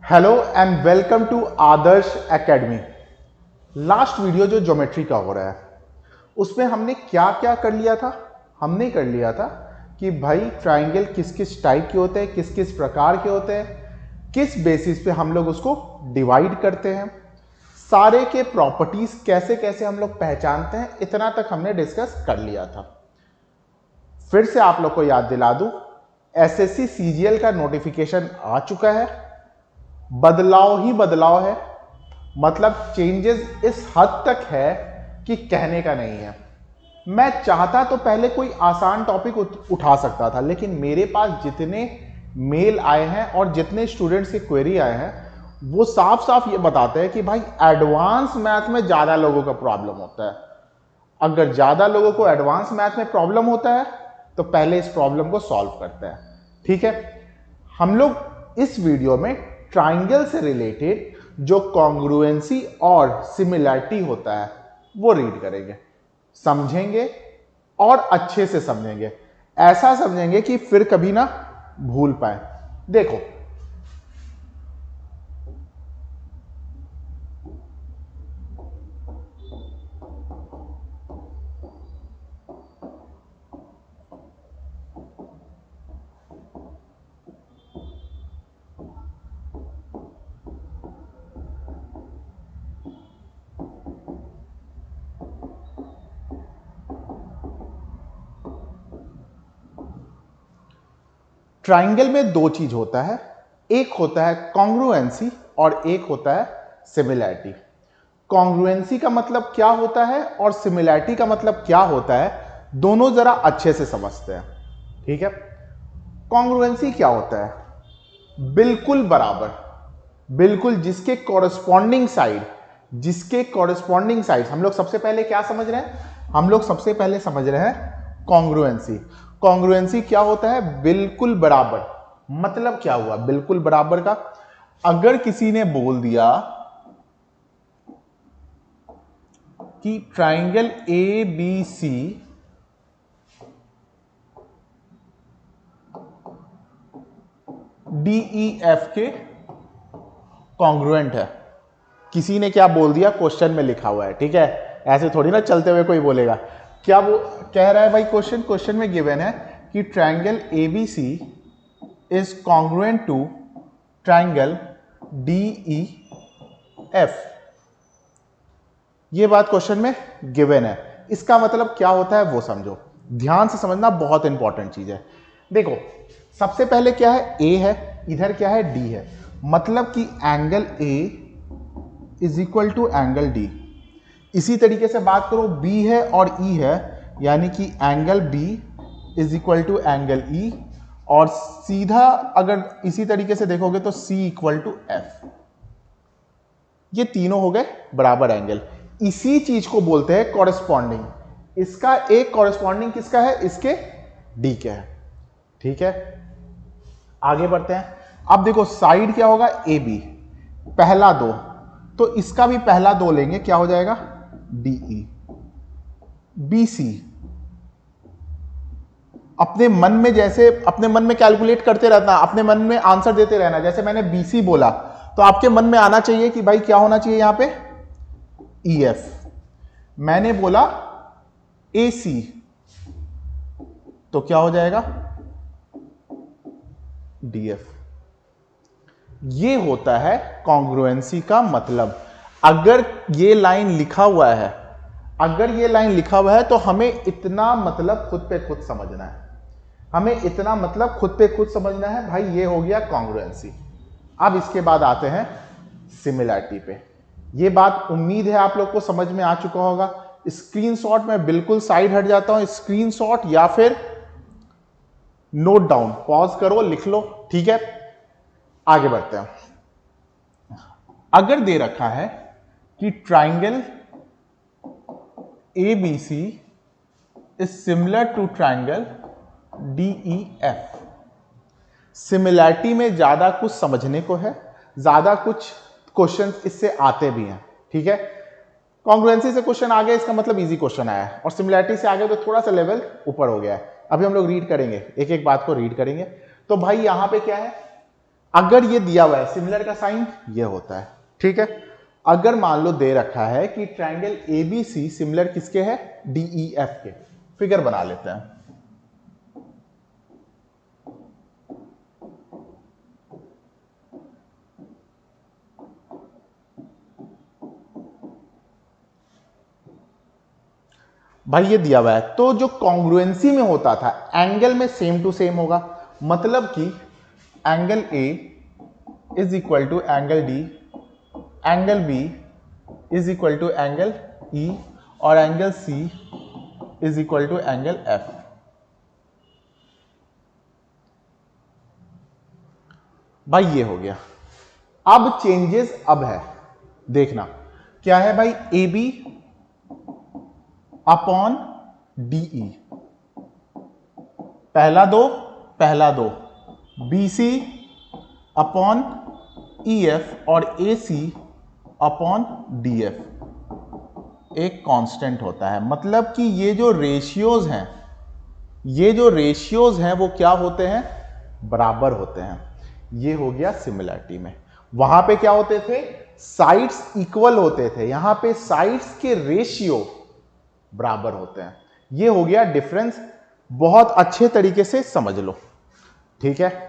Hello and welcome to Adarsh academy. Last video जो geometry का हो रहा है उसमें हमने क्या क्या कर लिया था। हमने कर लिया था कि भाई ट्राइंगल किस किस टाइप के होते हैं, किस किस प्रकार के होते हैं, किस बेसिस पे हम लोग उसको डिवाइड करते हैं, सारे के प्रॉपर्टीज कैसे कैसे हम लोग पहचानते हैं, इतना तक हमने डिस्कस कर लिया था। फिर से आप लोग को याद दिला दूं, एसएससी सीजीएल का नोटिफिकेशन आ चुका है। बदलाव ही बदलाव है, मतलब चेंजेस इस हद तक है कि कहने का नहीं है। मैं चाहता तो पहले कोई आसान टॉपिक उठा सकता था, लेकिन मेरे पास जितने मेल आए हैं और जितने स्टूडेंट्स के क्वेरी आए हैं वो साफ साफ ये बताते हैं कि भाई एडवांस मैथ में ज्यादा लोगों का प्रॉब्लम होता है। अगर ज्यादा लोगों को एडवांस मैथ में प्रॉब्लम होता है तो पहले इस प्रॉब्लम को सॉल्व करते हैं। ठीक है, हम लोग इस वीडियो में ट्राइंगल से रिलेटेड जो कॉन्ग्रुएंसी और सिमिलैरिटी होता है वो रीड करेंगे, समझेंगे और अच्छे से समझेंगे। ऐसा समझेंगे कि फिर कभी ना भूल पाए। देखो, ट्राइंगल में दो चीज होता है, एक होता है कॉन्ग्रुएंसी और एक होता है सिमिलैरिटी। कॉन्ग्रुएंसी का मतलब क्या होता है और सिमिलैरिटी का मतलब क्या होता है, दोनों जरा अच्छे से समझते हैं। ठीक है, कॉन्ग्रुएंसी क्या होता है? बिल्कुल बराबर, बिल्कुल जिसके कॉरेस्पॉन्डिंग साइड हम लोग सबसे पहले क्या समझ रहे हैं? हम लोग सबसे पहले समझ रहे हैं कॉन्ग्रुएंसी। कॉन्ग्रुएंसी क्या होता है? बिल्कुल बराबर। मतलब क्या हुआ बिल्कुल बराबर का? अगर किसी ने बोल दिया कि triangle A B C D E F के कॉन्ग्रुएंट है, किसी ने क्या बोल दिया, क्वेश्चन में लिखा हुआ है। ठीक है, ऐसे थोड़ी ना चलते हुए कोई बोलेगा। क्या वो कह रहा है भाई? क्वेश्चन में गिवन है कि triangle A B C is congruent to triangle D E F. ये बात क्वेश्चन में गिवन है, इसका मतलब क्या होता है वो समझो। ध्यान से समझना, बहुत इंपॉर्टेंट चीज है। देखो, सबसे पहले क्या है? ए है, इधर क्या है? डी है। मतलब कि angle A is equal to angle D. इसी तरीके से बात करो, बी है और ई है, यानी कि angle B is equal to angle E. और सीधा अगर इसी तरीके से देखोगे तो सी इक्वल टू एफ। ये तीनों हो गए बराबर एंगल। इसी चीज को बोलते हैं कॉरेस्पॉन्डिंग। इसका एक कॉरेस्पॉन्डिंग किसका है? इसके डी के है। ठीक है, आगे बढ़ते हैं। अब देखो, साइड क्या होगा? ए बी, पहला दो, तो इसका भी पहला दो लेंगे, क्या हो जाएगा? डीई। बी सी, अपने मन में कैलकुलेट करते रहना, अपने मन में आंसर देते रहना। जैसे मैंने बीसी बोला तो आपके मन में आना चाहिए कि भाई क्या होना चाहिए यहां पे? ईएफ। मैंने बोला एसी, तो क्या हो जाएगा? डीएफ। ये होता है कॉन्ग्रुएंसी का मतलब। अगर ये लाइन लिखा हुआ है, तो हमें इतना मतलब खुद पे खुद समझना है। भाई ये हो गया कॉन्ग्रुएंसी। अब इसके बाद आते हैं सिमिलैरिटी पे। ये बात उम्मीद है आप लोग को समझ में आ चुका होगा। स्क्रीनशॉट में बिल्कुल साइड हट जाता हूं, स्क्रीनशॉट या फिर नोट डाउन, पॉज करो, लिख लो। ठीक है, आगे बढ़ते हैं। अगर दे रखा है कि triangle A B C is similar to triangle D E F, similarity में ज्यादा कुछ समझने को है, ज्यादा कुछ क्वेश्चन इससे आते भी हैं। ठीक है, कॉन्ग्रुएंसी से क्वेश्चन आ गया, इसका मतलब इजी क्वेश्चन आया है, और सिमिलैरिटी से आगे तो थोड़ा सा लेवल ऊपर हो गया है। अभी हम लोग रीड करेंगे, एक एक बात को रीड करेंगे। तो भाई यहां पे क्या है? अगर ये दिया हुआ है सिमिलर का साइन ये होता है, ठीक है। अगर मान लो दे रखा है कि ट्रायंगल एबीसी सिमिलर किसके है, डीईएफ के, फिगर बना लेते हैं। भाई ये दिया हुआ है तो जो कॉन्ग्रुएंसी में होता था एंगल में सेम टू सेम होगा, मतलब कि angle A is equal to angle D, angle B is equal to angle E और angle C is equal to angle F. भाई ये हो गया। अब चेंजेस अब है, देखना क्या है भाई, ए बी अपॉन डीई, पहला दो, B C upon E F और A C upon D F एक कांस्टेंट होता है। मतलब कि ये जो रेशियोज हैं वो क्या होते हैं, बराबर होते हैं। ये हो गया सिमिलरिटी में। वहां पे क्या होते थे, साइड्स इक्वल होते थे, यहां पे साइड्स के रेशियो बराबर होते हैं। ये हो गया डिफरेंस, बहुत अच्छे तरीके से समझ लो, ठीक है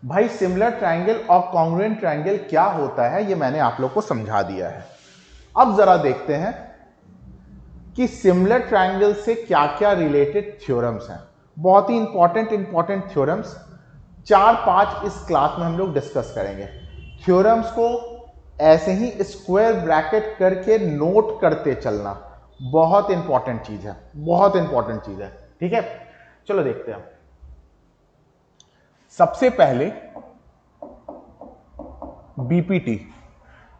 भाई। सिमिलर ट्रायंगल और कॉन्ग्रुएंट ट्रायंगल क्या होता है ये मैंने आप लोग को समझा दिया है। अब जरा देखते हैं कि सिमिलर ट्रायंगल से क्या क्या रिलेटेड थ्योरम्स हैं। बहुत ही इंपॉर्टेंट थ्योरम्स 4-5 इस क्लास में हम लोग डिस्कस करेंगे। थ्योरम्स को ऐसे ही स्क्वायर ब्रैकेट करके नोट करते चलना, बहुत इंपॉर्टेंट चीज है, ठीक है। चलो देखते हैं। सबसे पहले बीपीटी।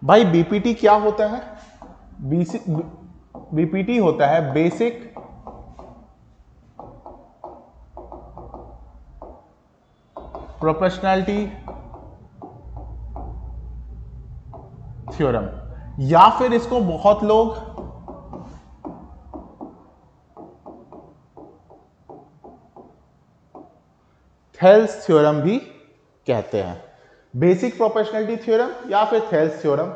भाई बीपीटी क्या होता है, बीपीटी होता है बेसिक प्रोपोर्शनैलिटी थ्योरम, या फिर इसको बहुत लोग थेल्स थ्योरम भी कहते हैं। बेसिक प्रोपोर्शनैलिटी थ्योरम या फिर थेल्स थ्योरम,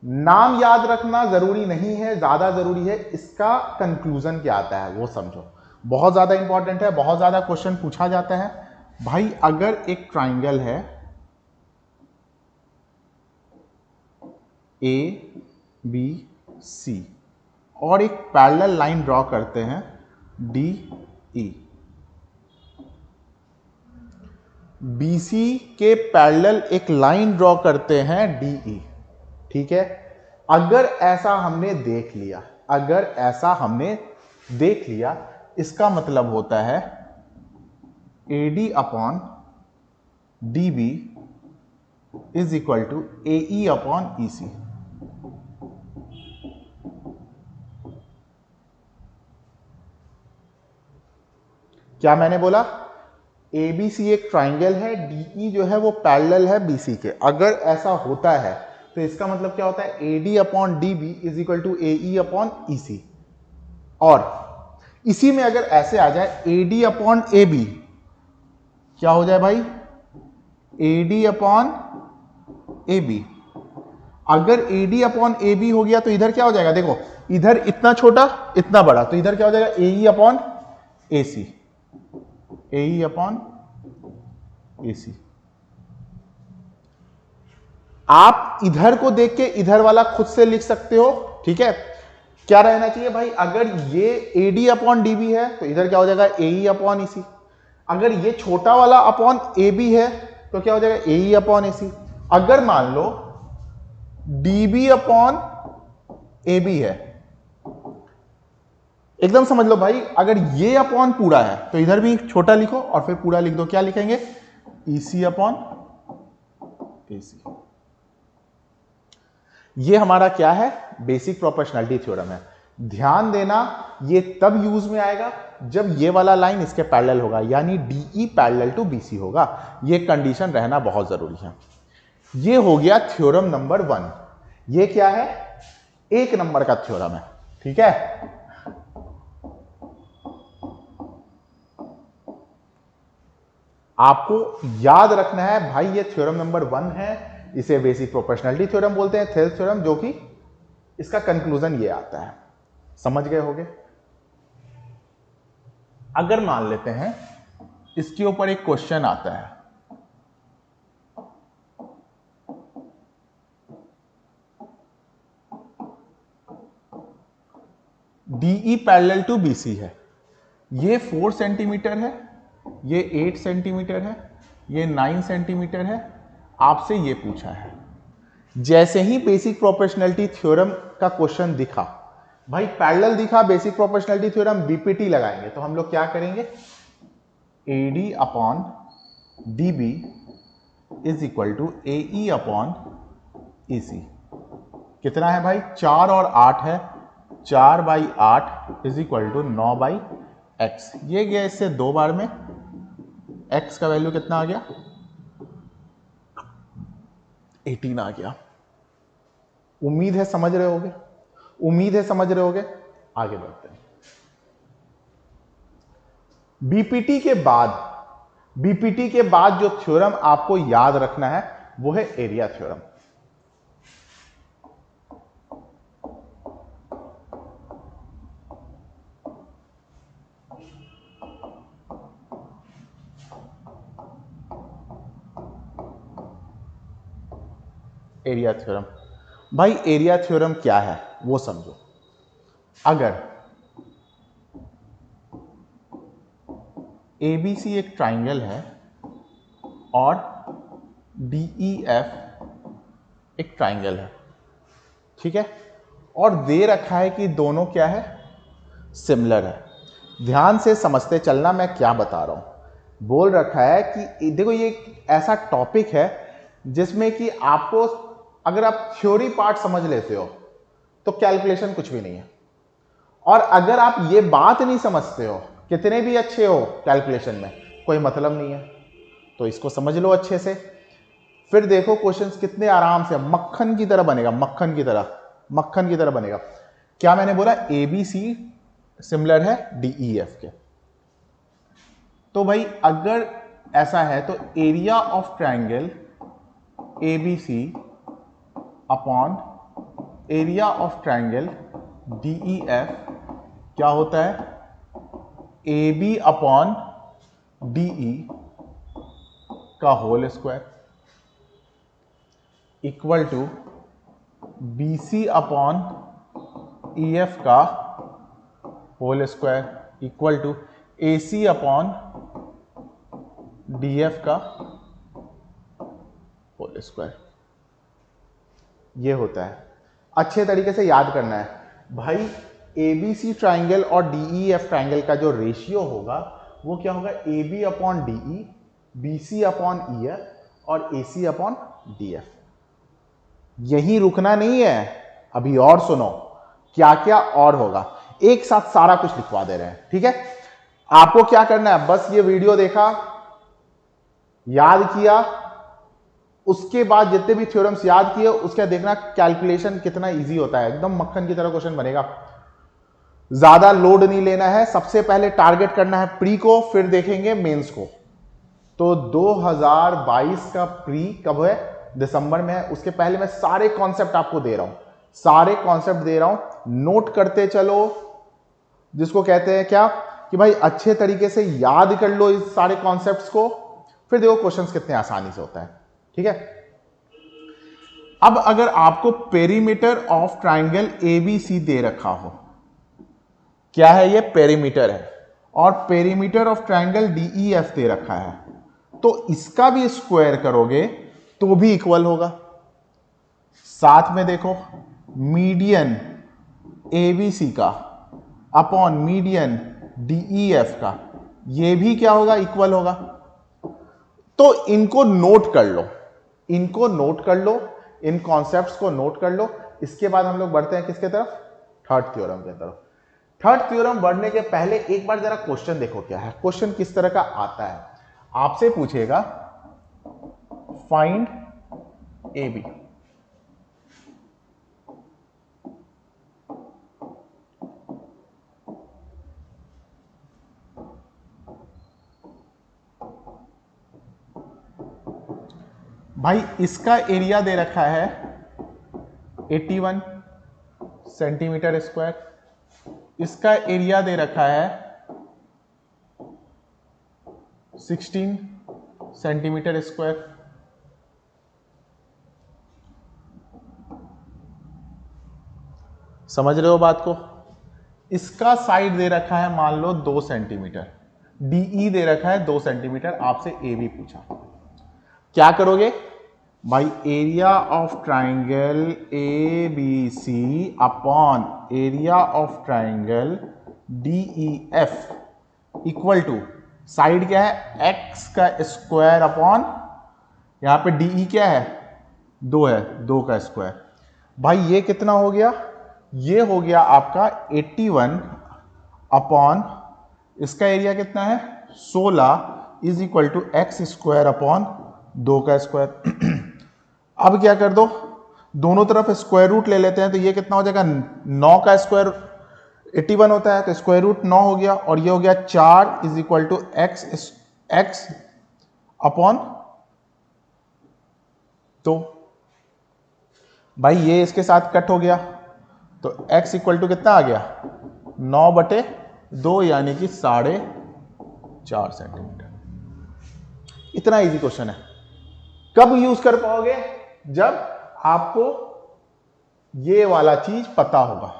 नाम याद रखना जरूरी नहीं है, ज्यादा जरूरी है इसका कंक्लूजन क्या आता है वो समझो। बहुत ज्यादा इंपॉर्टेंट है, बहुत ज्यादा क्वेश्चन पूछा जाता है। भाई अगर एक ट्राइंगल है ए बी सी और एक पैरेलल लाइन ड्रॉ करते हैं डी ई, BC के पैरेलल एक लाइन ड्रॉ करते हैं DE, ठीक है। अगर ऐसा हमने देख लिया, इसका मतलब होता है AD upon DB is equal to AE upon EC। क्या मैंने बोला, ABC एक ट्राइंगल है, DE जो है वो पैरेलल है BC के। अगर ऐसा होता है तो इसका मतलब क्या होता है, AD upon DB is equal to AE upon EC। और इसी में अगर ऐसे आ जाए AD अपॉन AB, क्या हो जाए भाई, AD अपॉन AB। अगर AD अपॉन AB हो गया तो इधर क्या हो जाएगा, देखो इधर इतना छोटा इतना बड़ा, तो इधर क्या हो जाएगा AE upon AC, AE upon AC। आप इधर को देख के इधर वाला खुद से लिख सकते हो, ठीक है। क्या रहना चाहिए भाई, अगर ये AD अपॉन DB है तो इधर क्या हो जाएगा AE अपॉन EC। अगर ये छोटा वाला अपॉन AB है तो क्या हो जाएगा AE अपॉन AC। अगर मान लो DB अपॉन AB है, एकदम समझ लो भाई, अगर ये अपॉन पूरा है तो इधर भी छोटा लिखो और फिर पूरा लिख दो, क्या लिखेंगे EC अपॉन AC। ये हमारा क्या है, बेसिक प्रोपोर्शनैलिटी थ्योरम है। ध्यान देना ये तब यूज में आएगा जब ये वाला लाइन इसके पैरेलल होगा, यानी DE पैरेलल टू BC होगा। ये कंडीशन रहना बहुत जरूरी है। ये हो गया थ्योरम नंबर 1। ये क्या है, 1 नंबर का थ्योरम है, ठीक है। आपको याद रखना है भाई, ये थ्योरम नंबर 1 है, इसे बेसिक प्रोपोर्शनैलिटी थ्योरम बोलते हैं, थेल्स थ्योरम, जो कि इसका कंक्लूजन ये आता है। समझ गए होगे? अगर मान लेते हैं इसके ऊपर एक क्वेश्चन आता है, DE पैरेलल टू BC है, ये 4 सेंटीमीटर है, ये 8 सेंटीमीटर है, ये 9 सेंटीमीटर है, आपसे ये पूछा है। जैसे ही बेसिक प्रोपोर्शनैलिटी थ्योरम का क्वेश्चन दिखा, भाई पैरेलल दिखा, बेसिक प्रोपोर्शनैलिटी थ्योरम, BPT लगाएंगे, तो हम लोग क्या करेंगे, AD upon DB is equal to AE upon EC। कितना है भाई, 4 और 8 है, 4/8 इज इक्वल टू 9/x। ये गया इससे 2 बार में, x का वैल्यू कितना आ गया, 18 आ गया। उम्मीद है समझ रहे होगे, उम्मीद है समझ रहे होगे। आगे बढ़ते हैं। बीपीटी के बाद जो थ्योरम आपको याद रखना है वो है एरिया थ्योरम। एरिया थ्योरम, भाई एरिया थ्योरम क्या है वो समझो। अगर ABC एक ट्राइंगल है और DEF एक ट्राइंगल है, ठीक है, और दे रखा है कि दोनों क्या है, सिमिलर है। ध्यान से समझते चलना मैं क्या बता रहा हूं। बोल रखा है कि देखो ये एक ऐसा टॉपिक है जिसमें कि आपको, अगर आप थ्योरी पार्ट समझ लेते हो तो कैलकुलेशन कुछ भी नहीं है, और अगर आप ये बात नहीं समझते हो, कितने भी अच्छे हो कैलकुलेशन में, कोई मतलब नहीं है। तो इसको समझ लो अच्छे से, फिर देखो क्वेश्चंस कितने आराम से मक्खन की तरह बनेगा, मक्खन की तरह, मक्खन की तरह बनेगा। क्या मैंने बोला, ABC सिमिलर है DEF के। तो भाई अगर ऐसा है तो area of triangle ABC upon area of triangle DEF क्या होता है, AB अपॉन DE का whole square equal to BC upon EF का whole square equal to AC upon DF का होल स्क्वायर। ये होता है, अच्छे तरीके से याद करना है भाई। ABC ट्राइंगल और DEF ट्राइंगल का जो रेशियो होगा वो क्या होगा, AB upon DE, BC upon EF और AC अपॉन DF। यही रुकना नहीं है, अभी और सुनो क्या क्या और होगा, एक साथ सारा कुछ लिखवा दे रहे हैं, ठीक है। आपको क्या करना है, बस ये वीडियो देखा, याद किया, उसके बाद जितने भी थ्योरम्स याद किए उसका देखना कैलकुलेशन कितना इजी होता है, एकदम मक्खन की तरह क्वेश्चन बनेगा। ज्यादा लोड नहीं लेना है, सबसे पहले टारगेट करना है प्री को, फिर देखेंगे मेंस को। तो 2022 का प्री कब है, दिसंबर में है। उसके पहले मैं सारे कॉन्सेप्ट आपको दे रहा हूं, सारे कॉन्सेप्ट दे रहा हूं, नोट करते चलो, जिसको कहते हैं क्या कि भाई अच्छे तरीके से याद कर लो इस सारे कॉन्सेप्ट्स को, फिर देखो क्वेश्चंस कितने आसानी से होता है, ठीक है। अब अगर आपको पेरीमीटर ऑफ ट्राइंगल ABC दे रखा हो, क्या है ये, पेरीमीटर है, और पेरीमीटर ऑफ ट्राइंगल DEF दे रखा है, तो इसका भी स्क्वायर करोगे तो भी इक्वल होगा। साथ में देखो मीडियन ABC का अपॉन मीडियन DEF का, ये भी क्या होगा, इक्वल होगा। तो इनको नोट कर लो, इनको नोट कर लो, इन कॉन्सेप्ट्स को नोट कर लो। इसके बाद हम लोग बढ़ते हैं किसके तरफ, थर्ड थ्योरम के तरफ। थर्ड थ्योरम बढ़ने के पहले एक बार जरा क्वेश्चन देखो क्या है, क्वेश्चन किस तरह का आता है। आपसे पूछेगा फाइंड AB, भाई इसका एरिया दे रखा है 81 सेंटीमीटर स्क्वायर, इसका एरिया दे रखा है 16 सेंटीमीटर स्क्वायर। समझ रहे हो बात को? इसका साइड दे रखा है मान लो 2 सेंटीमीटर, डीई दे रखा है 2 सेंटीमीटर, आपसे ए भी पूछा, क्या करोगे भाई? Area of triangle A B C upon area of triangle D E F equal to, side क्या है? एक्स का स्क्वायर अपॉन, यहां पे डीई क्या है? 2 है, 2 का स्क्वायर। भाई ये कितना हो गया? ये हो गया आपका 81 अपॉन, इसका एरिया कितना है? 16 is equal to x square upon 2 का स्क्वायर। अब क्या कर दो, दोनों तरफ स्क्वायर रूट ले लेते हैं, तो ये कितना हो जाएगा? 9 का स्क्वायर 81 होता है, तो स्क्वायर रूट 9 हो गया, और ये हो गया 4 is equal to x upon 2। भाई ये इसके साथ कट हो गया, तो x इक्वल टू कितना आ गया? 9/2 यानी कि 4.5 सेंटीमीटर। इतना इजी क्वेश्चन है। कब यूज कर पाओगे? जब आपको ये वाला चीज पता होगा।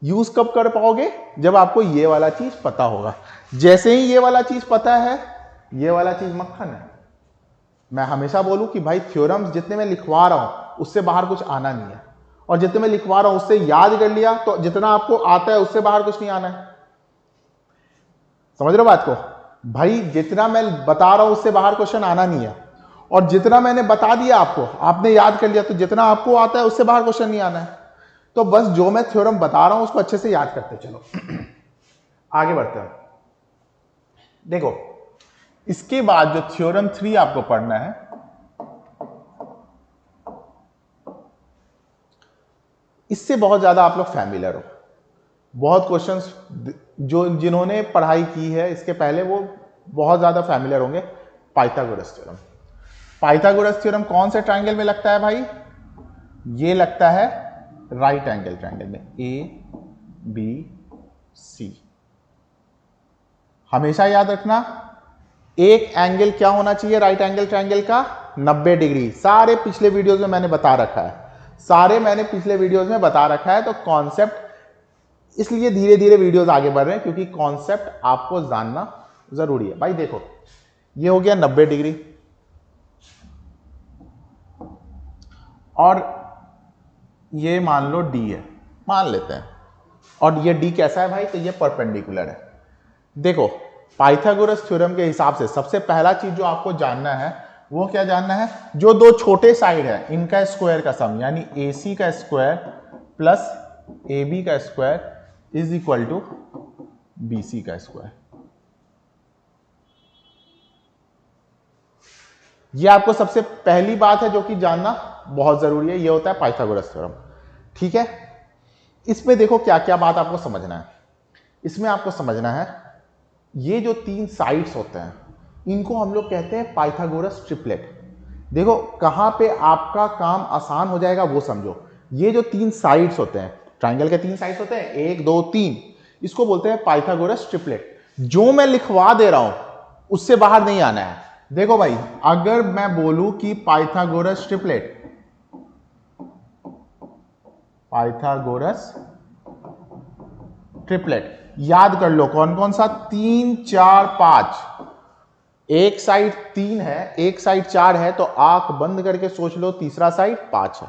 यूज कब कर पाओगे? जब आपको ये वाला चीज पता होगा। जैसे ही ये वाला चीज पता है, ये वाला चीज मक्खन है। मैं हमेशा बोलूं कि भाई थ्योरम्स जितने मैं लिखवा रहा हूं उससे बाहर कुछ आना नहीं है, और जितने मैं लिखवा रहा हूं उससे याद कर लिया तो जितना आपको आता है उससे बाहर कुछ नहीं आना है। समझ रहे हो बात को? भाई जितना मैं बता रहा हूं उससे बाहर क्वेश्चन आना नहीं है, और जितना मैंने बता दिया आपको, आपने याद कर लिया, तो जितना आपको आता है उससे बाहर क्वेश्चन नहीं आना है। तो बस जो मैं थ्योरम बता रहा हूं उसको अच्छे से याद करते चलो। आगे बढ़ते हैं। देखो, इसके बाद जो थ्योरम 3 आपको पढ़ना है, इससे बहुत ज्यादा आप लोग फैमिलियर हो। बहुत क्वेश्चंस जो जिन्होंने पढ़ाई की है इसके पहले वो बहुत ज्यादा फैमिलियर होंगे। Pythagoras theorem. पाइथागोरस थ्योरम कौन से ट्रायंगल में लगता है भाई? ये लगता है राइट एंगल ट्रायंगल में, ए बी सी। हमेशा याद रखना, एक एंगल क्या होना चाहिए राइट एंगल ट्रायंगल का? 90 डिग्री। सारे पिछले वीडियोस में मैंने बता रखा है, तो कॉन्सेप्ट इसलिए धीरे धीरे वीडियोस आगे बढ़ रहे हैं क्योंकि कॉन्सेप्ट आपको जानना जरूरी है। भाई देखो, ये हो गया 90 डिग्री, और ये मान लो डी है, मान लेते हैं, और ये डी कैसा है भाई? तो ये परपेंडिकुलर है। देखो, पाइथागोरस थ्योरम के हिसाब से सबसे पहला चीज जो आपको जानना है वो क्या जानना है? जो दो छोटे साइड है इनका स्क्वायर का सम, यानी AC का स्क्वायर प्लस AB का square is equal to BC का स्क्वायर। ये आपको सबसे पहली बात है जो कि जानना बहुत जरूरी है। ये होता है पाइथागोरस थ्योरम। ठीक है, इसमें देखो क्या क्या बात आपको समझना है। इसमें आपको समझना है ये जो 3 साइड्स होते हैं इनको हम लोग कहते हैं पाइथागोरस ट्रिपलेट। देखो कहां पे आपका काम आसान हो जाएगा वो समझो। ये जो 3 साइड्स होते हैं, ट्राइंगल के 3 साइड्स होते हैं, 1 2 3, इसको बोलते हैं पाइथागोरस ट्रिपलेट। जो मैं लिखवा दे रहा हूं उससे बाहर नहीं आना है। देखो भाई, अगर मैं बोलूं कि पाइथागोरस ट्रिपलेट, पाइथागोरस ट्रिपलेट याद कर लो कौन कौन सा? 3 4 5। एक साइड 3 है, एक साइड 4 है, तो आंख बंद करके सोच लो तीसरा साइड 5 है।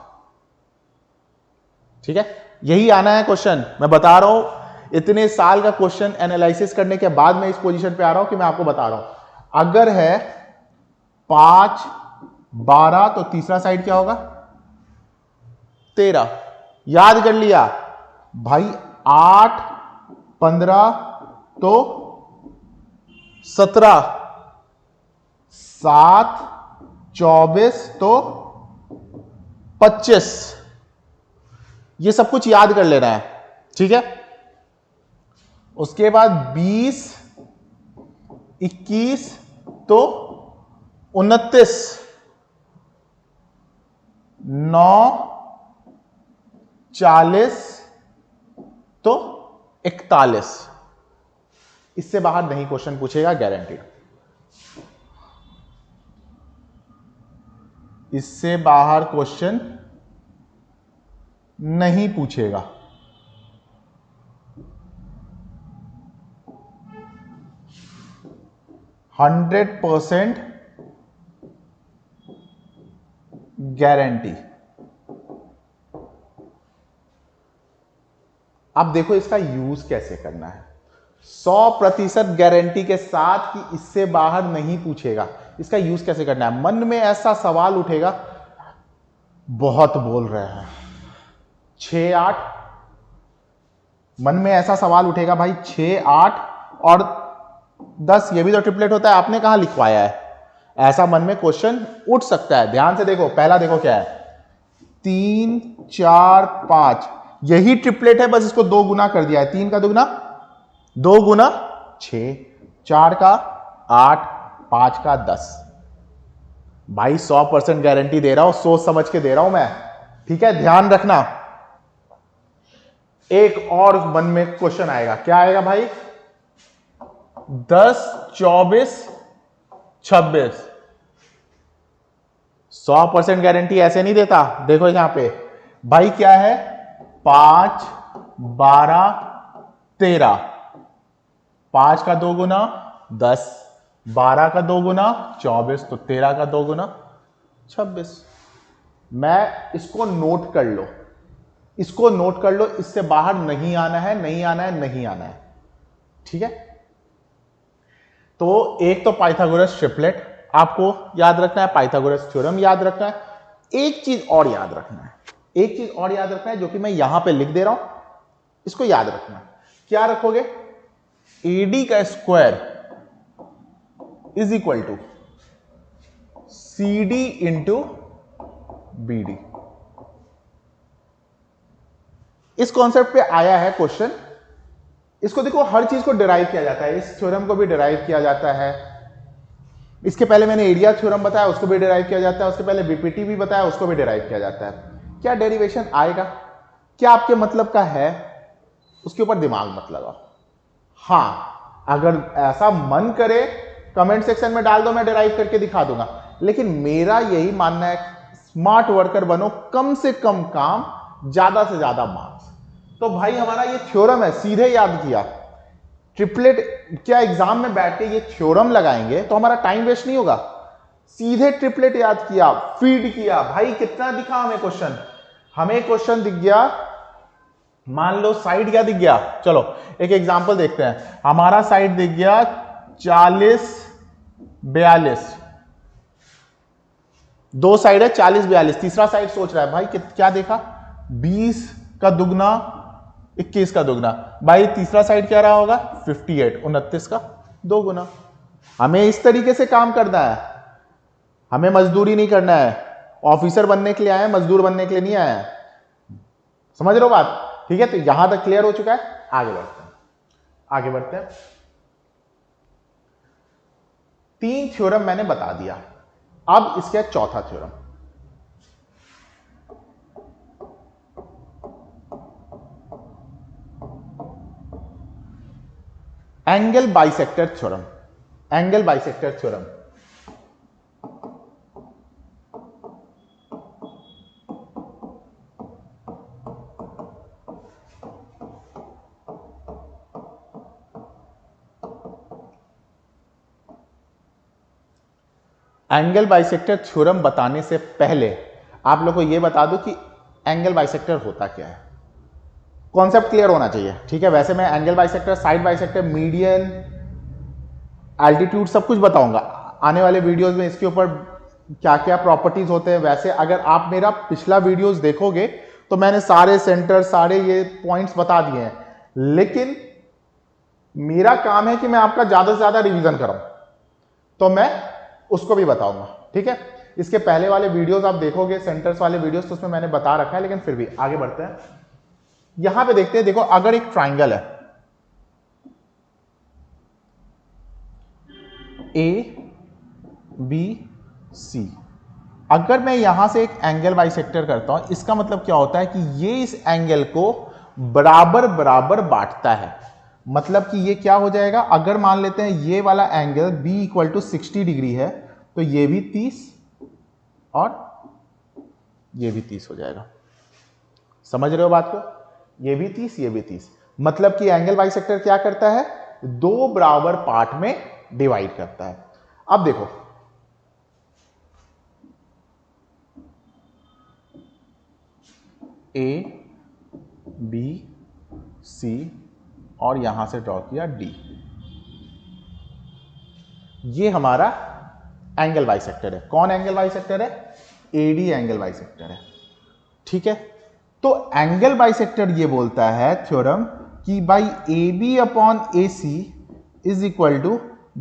ठीक है, यही आना है क्वेश्चन। मैं बता रहा हूं, इतने साल का क्वेश्चन एनालिसिस करने के बाद मैं इस पोजीशन पे आ रहा हूं कि मैं आपको बता रहा हूं। अगर है 5 12 तो तीसरा साइड क्या होगा? 13। याद कर लिया भाई। 8 15 तो 17, 7 24 तो 25। ये सब कुछ याद कर लेना है। ठीक है, उसके बाद 20 21 तो 29, 9, 40 तो 41। इससे बाहर नहीं क्वेश्चन पूछेगा, गारंटीड। इससे बाहर क्वेश्चन नहीं पूछेगा। %100% गारंटी। अब देखो इसका यूज कैसे करना है। 100% गारंटी के साथ कि इससे बाहर नहीं पूछेगा, इसका यूज कैसे करना है। मन में ऐसा सवाल उठेगा, बहुत बोल रहे हैं 6, 8, मन में ऐसा सवाल उठेगा भाई 6, 8 और 10, ये भी तो ट्रिपलेट होता है, आपने कहां लिखवाया है। ऐसा मन में क्वेश्चन उठ सकता है। ध्यान से देखो, पहला देखो क्या है, 3, 4, 5, यही ट्रिपलेट है, बस इसको 2 गुना कर दिया है। 3 का 2 गुना 2 गुना 6, 4 का 8, 5 का 10। भाई 100% गारंटी दे रहा हूं, सोच समझ के दे रहा हूं मैं, ठीक है। ध्यान रखना, एक और मन में क्वेश्चन आएगा, क्या आएगा भाई, 10, 24, 26। 100% गारंटी ऐसे नहीं देता। देखो यहां पे भाई क्या है, 5, 12, 13, 5 का 2 गुना 10, 12 का 2 गुना 24, तो 13 का 2 गुना 26। मैं इसको नोट कर लो, इसको नोट कर लो, इससे बाहर नहीं आना है, नहीं आना है, नहीं आना है, ठीक है। तो एक तो पाइथागोरस ट्रिपलेट आपको याद रखना है, पाइथागोरस थ्योरम याद रखना है। एक चीज और याद रखना है, एक चीज और याद रखना है, जो कि मैं यहां पे लिख दे रहा हूं, इसको याद रखना। क्या रखोगे, AD का square is equal to CD into BD। इस कॉन्सेप्ट पे आया है क्वेश्चन। इसको देखो, हर चीज को डिराइव किया जाता है, इस थ्योरम को भी डिराइव किया जाता है। इसके पहले मैंने एरिया थ्योरम बताया, उसको भी डिराइव किया जाता है। उसके पहले BPT भी बताया, उसको भी डिराइव किया जाता है। क्या डेरिवेशन आएगा, क्या आपके मतलब का है, उसके ऊपर दिमाग मत लगाओ। हाँ, अगर ऐसा मन करे कमेंट सेक्शन में डाल दो, मैं डिराइव करके दिखा दूंगा। लेकिन मेरा यही मानना है, स्मार्ट वर्कर बनो, कम से कम काम, ज्यादा से ज्यादा मार्क्स। तो भाई हमारा ये थ्योरम है, सीधे याद किया। ट्रिपलेट क्या एग्जाम में बैठ के ये थ्योरम लगाएंगे तो हमारा टाइम वेस्ट नहीं होगा। सीधे ट्रिपलेट याद किया, फीड किया। भाई कितना दिखा हमें क्वेश्चन, हमें क्वेश्चन दिख गया, मान लो साइड क्या दिख गया, चलो एक एग्जांपल देखते हैं। हमारा साइड दिख गया 40, 42, दो साइड है 40, 42। तीसरा साइड सोच रहा है भाई क्या देखा, 20 का दुगना 21 का दुगना। भाई तीसरा साइड क्या रहा होगा, 58, 29 का 2 गुना। हमें इस तरीके से काम करना है, हमें मजदूरी नहीं करना है। ऑफिसर बनने के लिए आए हैं, मजदूर बनने के लिए नहीं आए हैं। समझ रहे हो बात, ठीक है। तो यहां तक क्लियर हो चुका है, आगे बढ़ते हैं, आगे बढ़ते हैं। 3 थ्योरम मैंने बता दिया, अब इसका चौथा theorem, angle bisector theorem. Angle bisector theorem angle bisector theorem बताने से पहले आप लोग को यह बता दूं कि एंगल बाइसेक्टर होता क्या है। कॉन्सेप्ट क्लियर होना चाहिए, ठीक है। वैसे मैं angle bisector, side bisector, median, altitude सब कुछ बताऊंगा आने वाले वीडियोस में, इसके ऊपर क्या क्या प्रॉपर्टीज होते हैं। वैसे अगर आप मेरा पिछला वीडियोस देखोगे तो मैंने सारे सेंटर, सारे ये पॉइंट्स बता दिए हैं, लेकिन मेरा काम है कि मैं आपका ज्यादा से ज्यादा रिवीजन कराऊं, तो मैं उसको भी बताऊंगा, ठीक है। इसके पहले वाले वीडियोस आप देखोगे, सेंटर्स वाले वीडियोस, तो उसमें मैंने बता रखा है, लेकिन फिर भी आगे बढ़ते हैं। यहां पे देखते हैं, देखो अगर एक ट्राइंगल है A, B, सी। अगर मैं यहां से एक एंगल बाइसेक्टर करता हूं, इसका मतलब क्या होता है कि ये इस एंगल को बराबर बराबर बांटता है। मतलब कि ये क्या हो जाएगा, अगर मान लेते हैं ये वाला angle B equal to 60 degree है, तो ये भी 30 और ये भी 30 हो जाएगा। समझ रहे हो बात को? ये भी 30, ये भी 30। मतलब कि एंगल बाइसेक्टर क्या करता है, दो बराबर पार्ट में डिवाइड करता है। अब देखो, A B C और यहां से ड्रॉ किया D, ये हमारा एंगल बाइसेक्टर है। कौन एंगल बाइसेक्टर है? AD एंगल बाइसेक्टर है। ठीक है, तो एंगल बाइसेक्टर ये बोलता है थ्योरम कि by AB upon AC is equal to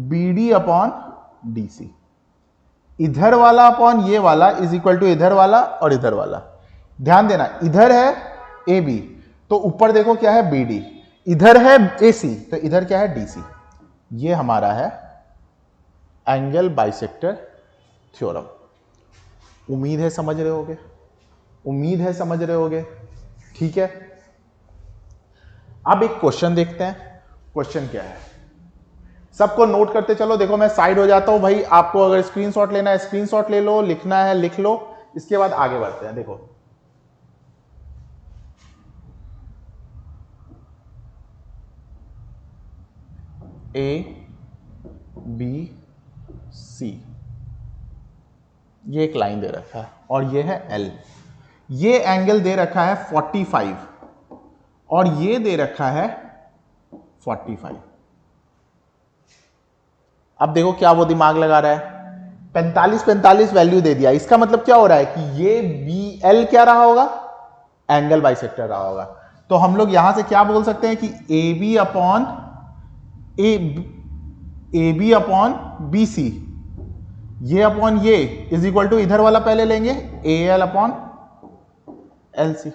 BD upon DC। इधर वाला अपॉन ये वाला इज इक्वल टू इधर वाला और इधर वाला। ध्यान देना, इधर है AB तो ऊपर देखो क्या है BD, इधर है AC तो इधर क्या है DC। ये हमारा है एंगल बाइसेक्टर थ्योरम। उम्मीद है समझ रहे होगे, उम्मीद है समझ रहे होगे। ठीक है, अब एक क्वेश्चन देखते हैं। क्वेश्चन क्या है, सबको नोट करते चलो। देखो मैं साइड हो जाता हूं भाई, आपको अगर स्क्रीनशॉट लेना है स्क्रीनशॉट ले लो, लिखना है लिख लो, इसके बाद आगे बढ़ते हैं। देखो ABC, ये एक लाइन दे रखा है और ये है L। ये एंगल दे रखा है 45 और ये दे रखा है 45। अब देखो क्या वो दिमाग लगा रहा है, 45 वैल्यू दे दिया। इसका मतलब क्या हो रहा है कि ये BL क्या रहा होगा, एंगल बाइसेक्टर रहा होगा। तो हम लोग यहां से क्या बोल सकते हैं कि AB अपॉन BC, ये अपॉन ये इज इक्वल टू इधर वाला पहले लेंगे AL अपॉन LC।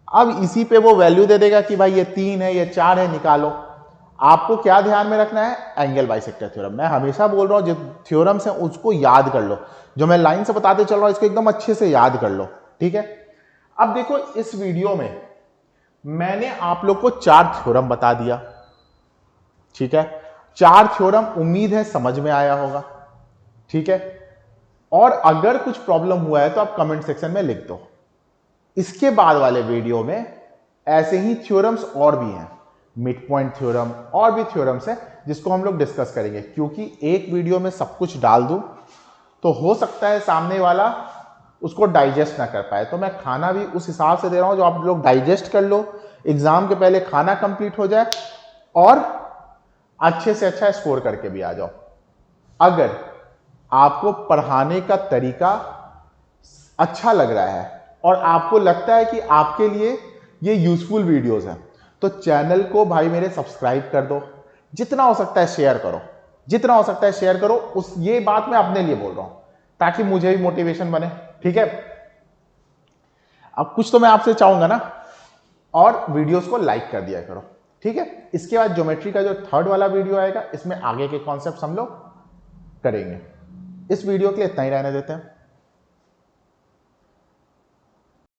अब इसी पे वो वैल्यू दे देगा कि भाई ये 3 है ये 4 है, निकालो। आपको क्या ध्यान में रखना है, एंगल बाइसेक्टर थ्योरम। मैं हमेशा बोल रहा हूं जो थ्योरम्स हैं उसको याद कर लो, जो मैं लाइन से बताते चल रहा हूं इसको एकदम अच्छे से याद कर लो। ठीक है, अब देखो इस वीडियो में मैंने आप लोग को 4 थ्योरम बता दिया। ठीक है, 4 थ्योरम उम्मीद है समझ में आया होगा। ठीक है, और अगर कुछ प्रॉब्लम हुआ है तो आप कमेंट सेक्शन में लिख दो। इसके बाद वाले वीडियो में ऐसे ही थ्योरम्स और भी हैं, मिड पॉइंट थ्योरम और भी थ्योरम्स हैं जिसको हम लोग डिस्कस करेंगे। क्योंकि एक वीडियो में सब कुछ डाल दूं तो हो सकता है सामने वाला उसको डाइजेस्ट ना कर पाए, तो मैं खाना भी उस हिसाब से दे रहा हूं जो आप लोग डाइजेस्ट कर लो, एग्जाम के पहले खाना कंप्लीट हो जाए और अच्छे से अच्छा स्कोर करके भी आ जाओ। अगर आपको पढ़ाने का तरीका अच्छा लग रहा है और आपको लगता है कि आपके लिए ये यूजफुल वीडियोस हैं, तो चैनल को भाई मेरे सब्सक्राइब कर दो। जितना हो सकता है शेयर करो, जितना हो सकता है शेयर करो। ये बात मैं अपने लिए बोल रहा हूं ताकि मुझे भी मोटिवेशन बने। ठीक है, अब कुछ तो मैं आपसे चाहूंगा ना, और वीडियोस को लाइक कर दिया करो। ठीक है, इसके बाद ज्योमेट्री का जो 3rd वाला वीडियो आएगा इसमें आगे के कॉन्सेप्ट्स हम लोग करेंगे। इस वीडियो के लिए इतना ही रहने देते हैं।